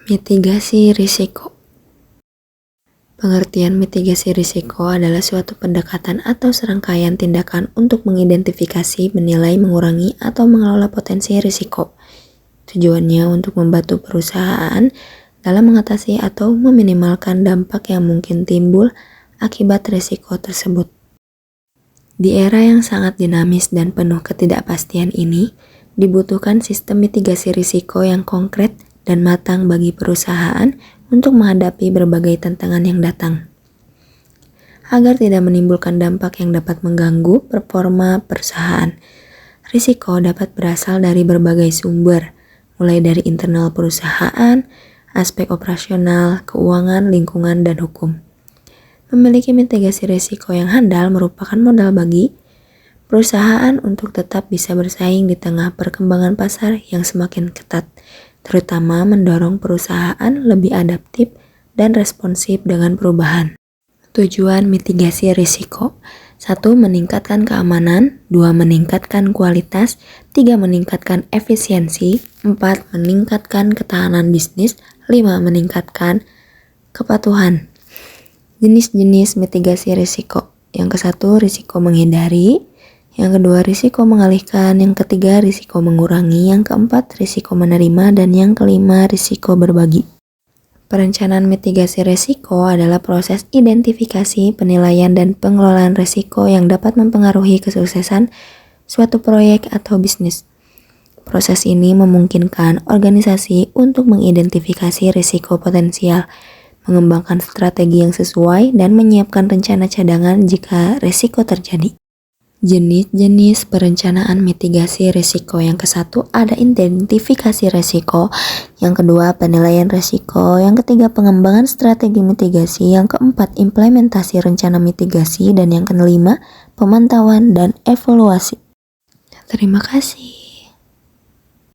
Mitigasi risiko. Pengertian mitigasi risiko adalah suatu pendekatan atau serangkaian tindakan untuk mengidentifikasi, menilai, mengurangi, atau mengelola potensi risiko. Tujuannya untuk membantu perusahaan dalam mengatasi atau meminimalkan dampak yang mungkin timbul akibat risiko tersebut. Di era yang sangat dinamis dan penuh ketidakpastian ini, dibutuhkan sistem mitigasi risiko yang konkret dan matang bagi perusahaan untuk menghadapi berbagai tantangan yang datang. Agar tidak menimbulkan dampak yang dapat mengganggu performa perusahaan, risiko dapat berasal dari berbagai sumber, mulai dari internal perusahaan, aspek operasional, keuangan, lingkungan, dan hukum. Memiliki mitigasi risiko yang handal merupakan modal bagi perusahaan untuk tetap bisa bersaing di tengah perkembangan pasar yang semakin ketat, terutama mendorong perusahaan lebih adaptif dan responsif dengan perubahan. Tujuan mitigasi risiko: 1. Meningkatkan keamanan, 2. Meningkatkan kualitas, 3. Meningkatkan efisiensi, 4. Meningkatkan ketahanan bisnis, 5. Meningkatkan kepatuhan. Jenis-jenis mitigasi risiko: yang ke-1, risiko menghindari, yang kedua, risiko mengalihkan, yang ketiga, risiko mengurangi, yang keempat, risiko menerima, dan yang kelima, risiko berbagi. Perencanaan mitigasi risiko adalah proses identifikasi, penilaian, dan pengelolaan risiko yang dapat mempengaruhi kesuksesan suatu proyek atau bisnis. Proses ini memungkinkan organisasi untuk mengidentifikasi risiko potensial, mengembangkan strategi yang sesuai, dan menyiapkan rencana cadangan jika risiko terjadi. Jenis-jenis perencanaan mitigasi risiko: yang ke-1 ada identifikasi risiko, yang kedua penilaian risiko, yang ketiga pengembangan strategi mitigasi, yang keempat implementasi rencana mitigasi, dan yang kelima pemantauan dan evaluasi. Terima kasih.